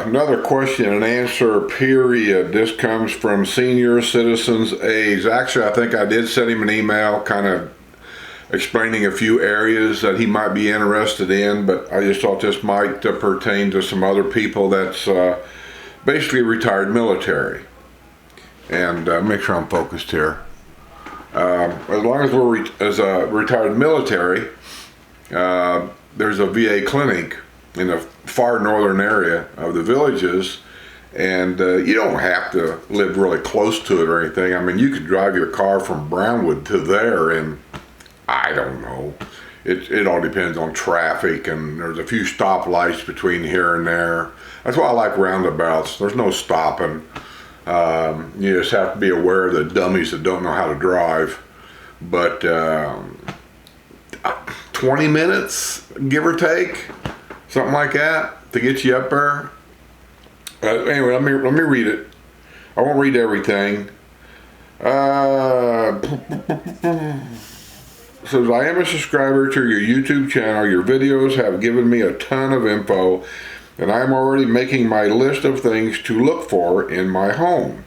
Another question and answer period. This comes from Senior Citizens AIDS. Actually, I think I did send him an email kind of explaining a few areas that he might be interested in, but I just thought this might pertain to some other people that's basically retired military. And make sure I'm focused here. As long as we're retired military, there's a VA clinic in the far northern area of the villages, and you don't have to live really close to it or anything. I mean, you could drive your car from Brownwood to there in, I don't know, it all depends on traffic, and there's a few stoplights between here and there. That's why I like roundabouts. There's no stopping. You just have to be aware of the dummies that don't know how to drive. But 20 minutes, give or take, something like that, to get you up there. Anyway, let me read it. I won't read everything. Says, I am a subscriber to your YouTube channel. Your videos have given me a ton of info, and I'm already making my list of things to look for in my home.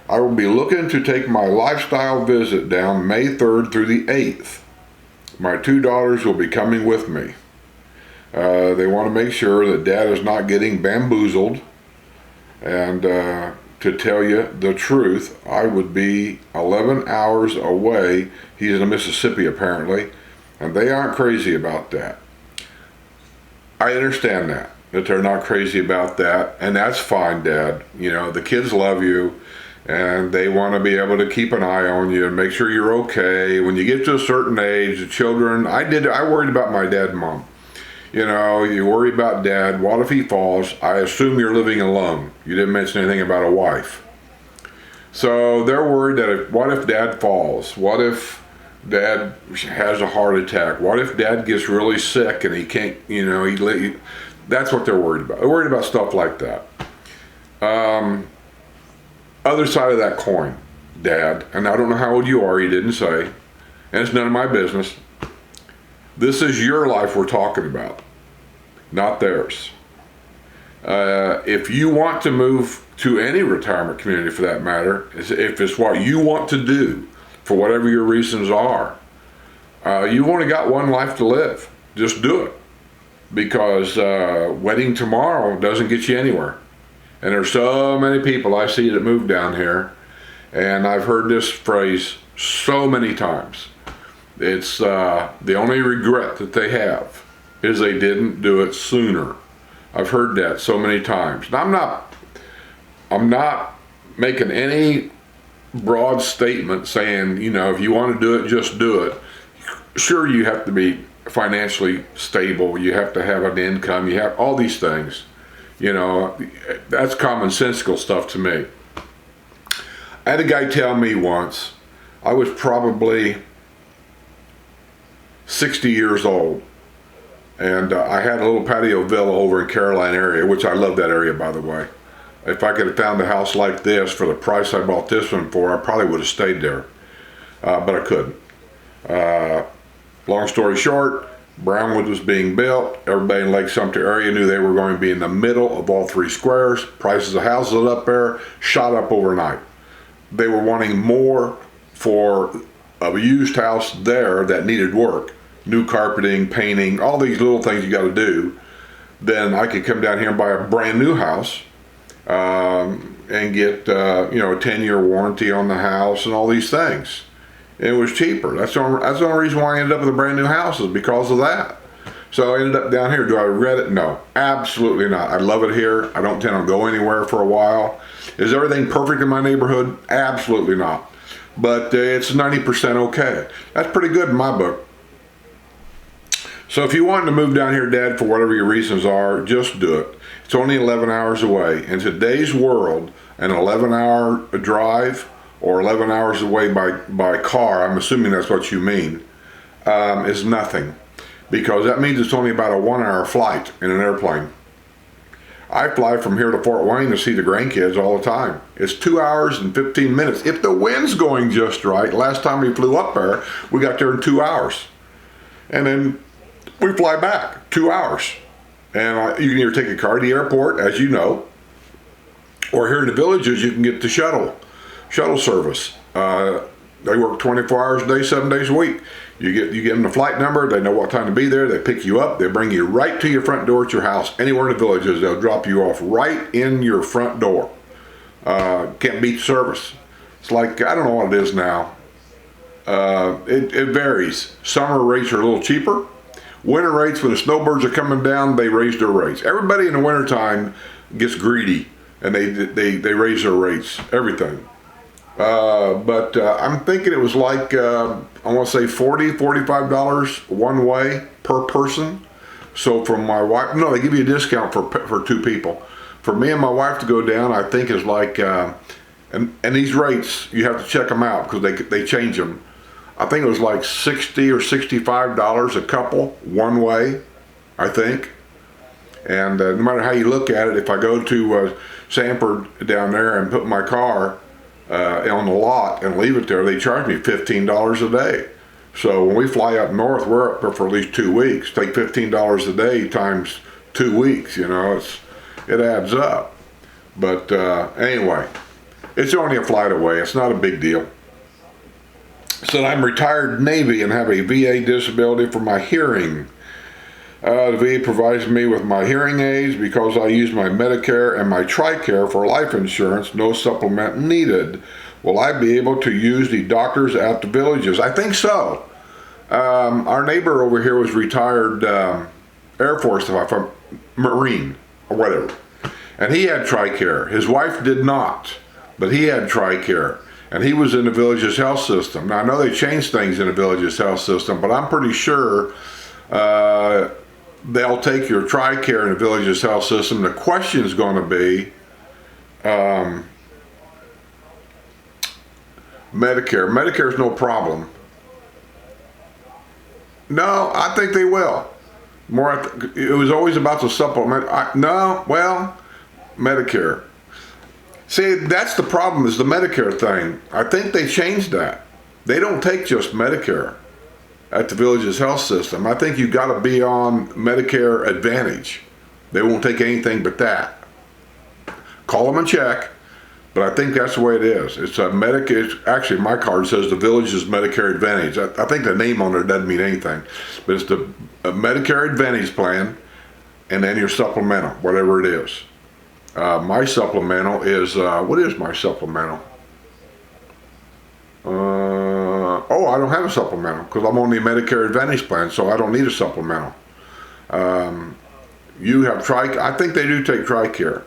I will be looking to take my lifestyle visit down May 3rd through the 8th. My two daughters will be coming with me. They want to make sure that Dad is not getting bamboozled, and to tell you the truth, I would be 11 hours away. He's in Mississippi apparently, and they aren't crazy about that. I understand that they're not crazy about that, and that's fine, Dad. You know, the kids love you, and they want to be able to keep an eye on you and make sure you're okay. When you get to a certain age, the children, I worried about my dad and mom. You know, you worry about Dad. What if he falls? I assume you're living alone. You didn't mention anything about a wife. So they're worried that what if Dad falls? What if Dad has a heart attack? What if Dad gets really sick and he can't, you know, that's what they're worried about. They're worried about stuff like that. Other side of that coin, Dad, and I don't know how old you are, you didn't say, and it's none of my business. This is your life we're talking about, not theirs. If you want to move to any retirement community for that matter, if it's what you want to do, for whatever your reasons are, you've only got one life to live. Just do it. Because waiting tomorrow doesn't get you anywhere. And there's so many people I see that move down here, and I've heard this phrase so many times. It's the only regret that they have is they didn't do it sooner. I've heard that so many times. Now, I'm not making any broad statement saying, you know, if you want to do it, just do it. Sure, you have to be financially stable. You have to have an income. You have all these things. You know, that's commonsensical stuff to me. I had a guy tell me once, I was probably 60 years old, and I had a little patio villa over in Caroline area, which I love that area, by the way. If I could have found a house like this for the price I bought this one for, I probably would have stayed there, but I couldn't. Long story short, Brownwood was being built. Everybody in Lake Sumter area knew they were going to be in the middle of all three squares. Prices of houses up there shot up overnight. They were wanting more for a used house there that needed work, new carpeting, painting, all these little things you got to do. Then I could come down here and buy a brand new house and get you know, a 10-year warranty on the house and all these things. It was cheaper. That's the only reason why I ended up with a brand new house, is because of that. So I ended up down here. Do I regret it? No, absolutely not. I love it here. I don't intend on going anywhere for a while. Is everything perfect in my neighborhood? Absolutely not. But it's 90% okay. That's pretty good in my book. So if you want to move down here, Dad, for whatever your reasons are, just do it. It's only 11 hours away. In today's world, an 11-hour drive or 11 hours away by car, I'm assuming that's what you mean, is nothing. Because that means it's only about a 1-hour flight in an airplane. I fly from here to Fort Wayne to see the grandkids all the time. It's 2 hours and 15 minutes. If the wind's going just right, last time we flew up there, we got there in 2 hours. And then we fly back, 2 hours. And you can either take a car to the airport, as you know, or here in the villages, you can get the shuttle service. They work 24 hours a day, 7 days a week. You give them the flight number, they know what time to be there, they pick you up, they bring you right to your front door at your house. Anywhere in the villages, they'll drop you off right in your front door. Can't beat service. It's like, I don't know what it is now. It varies. Summer rates are a little cheaper. Winter rates, when the snowbirds are coming down, they raise their rates. Everybody in the wintertime gets greedy, and they raise their rates, everything. But I'm thinking it was like, I want to say $45 one way per person. So for my wife, no, they give you a discount for two people. For me and my wife to go down, I think is like, and these rates, you have to check them out because they change them. I think it was like $60 or $65 a couple, one way, I think. And no matter how you look at it, if I go to Sanford down there and put my car on the lot and leave it there, they charge me $15 a day. So when we fly up north, we're up there for at least 2 weeks. Take $15 a day times 2 weeks, you know, it adds up. But anyway, it's only a flight away. It's not a big deal. Said I'm retired Navy and have a VA disability for my hearing. The VA provides me with my hearing aids because I use my Medicare and my TRICARE for life insurance, no supplement needed. Will I be able to use the doctors at the villages? I think so. Our neighbor over here was retired Air Force, from Marine or whatever, and he had TRICARE. His wife did not, but he had TRICARE. And he was in the village's health system. Now, I know they changed things in the village's health system, but I'm pretty sure they'll take your TRICARE in the village's health system. The question is going to be Medicare. Medicare's no problem. No, I think they will. It was always about the supplement. Medicare. See, that's the problem, is the Medicare thing. I think they changed that. They don't take just Medicare at the village's health system. I think you got to be on Medicare Advantage. They won't take anything but that. Call them and check, but I think that's the way it is. It's a Medicare. Actually, my card says the village's Medicare Advantage. I think the name on it doesn't mean anything, but it's the Medicare Advantage plan, and then your supplemental, whatever it is. My supplemental is, what is my supplemental? I don't have a supplemental because I'm on the Medicare Advantage plan, so I don't need a supplemental. You have I think they do take TRICARE.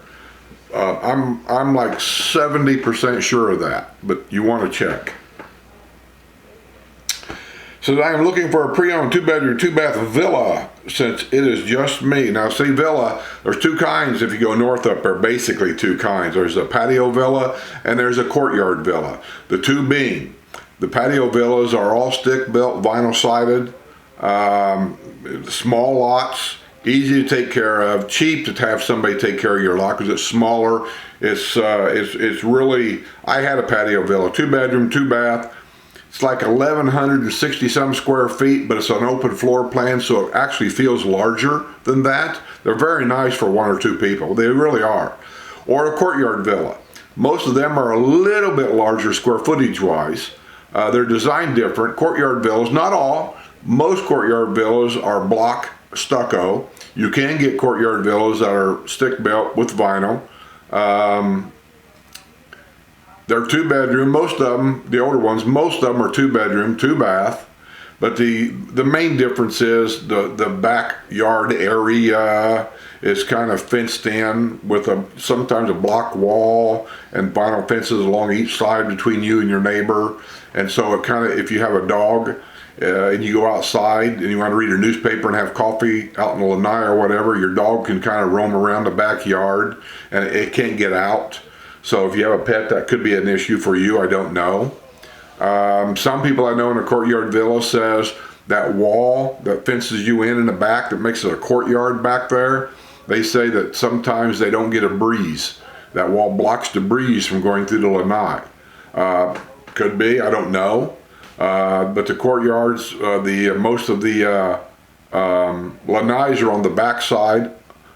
I'm like 70% sure of that, but you want to check. So I am looking for a pre-owned 2-bedroom, 2-bath villa since it is just me. Now, see, villa, there's two kinds if you go north up there, basically two kinds. There's a patio villa and there's a courtyard villa. The two being, the patio villas are all stick-built, vinyl-sided, small lots, easy to take care of, cheap to have somebody take care of your lot because it's smaller. It's really, I had a patio villa, 2-bedroom, 2-bath. It's like 1,160 some square feet, but it's an open floor plan, so it actually feels larger than that. They're very nice for 1 or 2 people. They really are. Or a courtyard villa. Most of them are a little bit larger square footage wise. They're designed different. Courtyard villas, not all. Most courtyard villas are block stucco. You can get courtyard villas that are stick built with vinyl. They're 2-bedroom, most of them, the older ones, most of them are 2-bedroom, 2-bath. But the main difference is the backyard area is kind of fenced in with sometimes a block wall and vinyl fences along each side between you and your neighbor. And so it kind of, if you have a dog and you go outside and you want to read a newspaper and have coffee out in the lanai or whatever, your dog can kind of roam around the backyard and it can't get out. So if you have a pet, that could be an issue for you. I don't know. Some people I know in a courtyard villa says that wall that fences you in the back that makes it a courtyard back there, they say that sometimes they don't get a breeze. That wall blocks the breeze from going through the lanai. Could be, I don't know. But the courtyards, most of the lanais are on the back side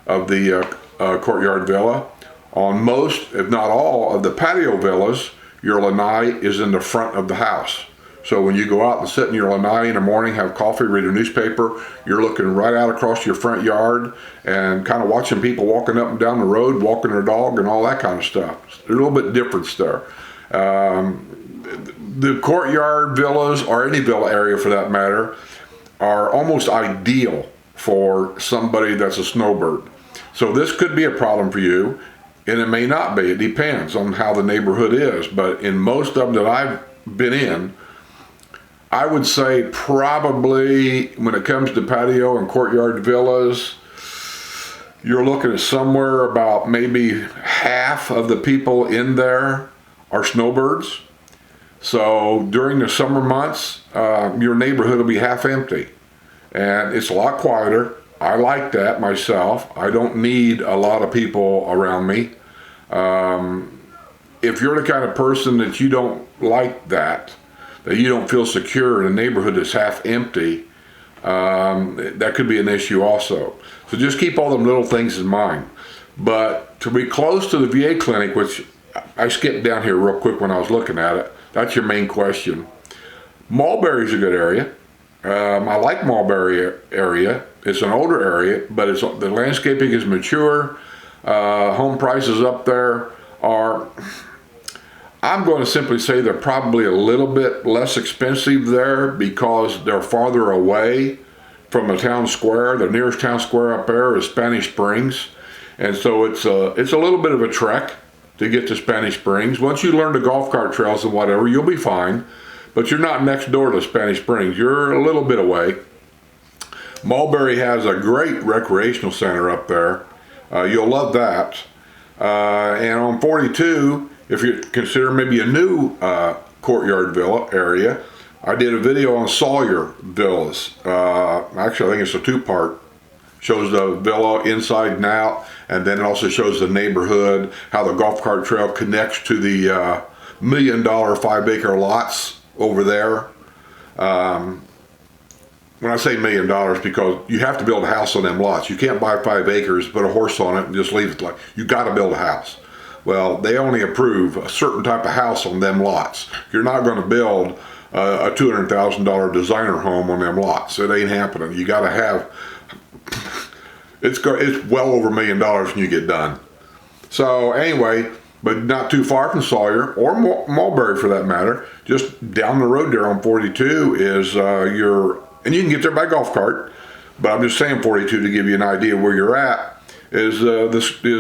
of the courtyard villa. On most, if not all, of the patio villas, your lanai is in the front of the house. So when you go out and sit in your lanai in the morning, have coffee, read a newspaper, you're looking right out across your front yard and kind of watching people walking up and down the road, walking their dog and all that kind of stuff. There's a little bit of difference there. The courtyard villas, or any villa area for that matter, are almost ideal for somebody that's a snowbird. So this could be a problem for you, and it may not be. It depends on how the neighborhood is. But in most of them that I've been in, I would say probably when it comes to patio and courtyard villas, you're looking at somewhere about maybe half of the people in there are snowbirds. So during the summer months, your neighborhood will be half empty. And it's a lot quieter. I like that myself. I don't need a lot of people around me. If you're the kind of person that you don't like that you don't feel secure in a neighborhood that's half empty, that could be an issue also. So just keep all them little things in mind. But to be close to the VA clinic, which I skipped down here real quick when I was looking at it, that's your main question. Mulberry's a good area. I like Mulberry area. It's an older area, but the landscaping is mature. Home prices up there are, I'm going to simply say they're probably a little bit less expensive there because they're farther away from the town square. The nearest town square up there is Spanish Springs. And so it's a little bit of a trek to get to Spanish Springs. Once you learn the golf cart trails and whatever, you'll be fine. But you're not next door to Spanish Springs. You're a little bit away. Mulberry has a great recreational center up there. You'll love that. And on 42, if you consider maybe a new courtyard villa area, I did a video on Sawyer Villas. Actually, I think it's a two-part. Shows the villa inside and out, and then it also shows the neighborhood, how the golf cart trail connects to the $1 million 5-acre lots over there. When I say $1 million, because you have to build a house on them lots. You can't buy 5 acres, put a horse on it, and just leave it like, you got to build a house. Well, they only approve a certain type of house on them lots. You're not going to build a $200,000 designer home on them lots. It ain't happening. You got to have, it's well over $1 million when you get done. So anyway, but not too far from Sawyer or Mulberry for that matter. Just down the road there on 42 is and you can get there by golf cart, but I'm just saying 42 to give you an idea where you're at, is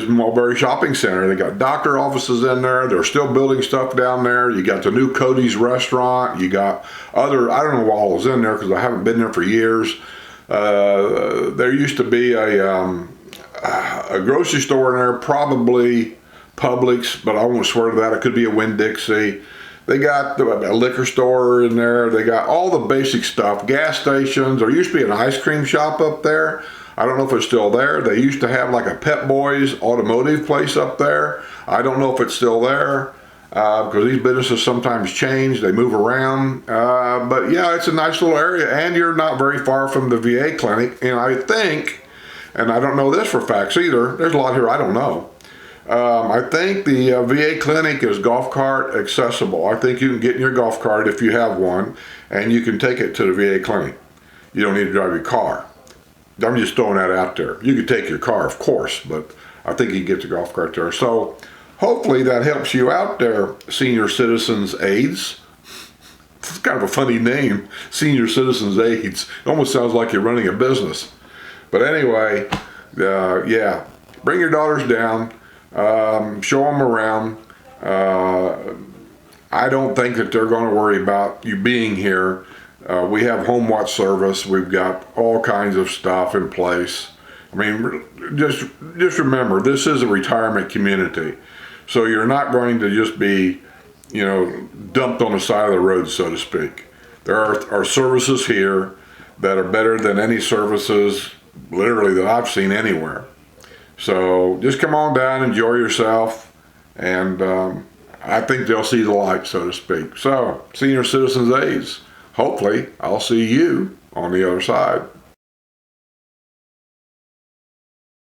Mulberry Shopping Center. They got doctor offices in there. They're still building stuff down there. You got the new Cody's restaurant. You got other, I don't know what all is in there because I haven't been there for years. There used to be a grocery store in there, probably Publix, but I won't swear to that. It could be a Winn-Dixie. They got a liquor store in there. They got all the basic stuff, gas stations. There used to be an ice cream shop up there. I don't know if it's still there. They used to have like a Pep Boys automotive place up there. I don't know if it's still there because these businesses sometimes change. They move around. But yeah, it's a nice little area, and you're not very far from the VA clinic. And I think, and I don't know this for facts either, there's a lot here I don't know. I think the VA clinic is golf cart accessible. I think you can get in your golf cart if you have one, and you can take it to the VA clinic. You don't need to drive your car. I'm just throwing that out there. You could take your car, of course, but I think you can get the golf cart there. So hopefully that helps you out there, Senior Citizens AIDS. It's kind of a funny name, Senior Citizens AIDS. It almost sounds like you're running a business. But anyway, yeah, bring your daughters down. Show them around. I don't think that they're going to worry about you being here. We have home watch service. We've got all kinds of stuff in place. I mean, just remember, this is a retirement community. So you're not going to just be, dumped on the side of the road, so to speak. There are services here that are better than any services literally that I've seen anywhere. So just come on down, enjoy yourself, and I think they'll see the light, so to speak. So, Senior Citizens Aids, hopefully I'll see you on the other side.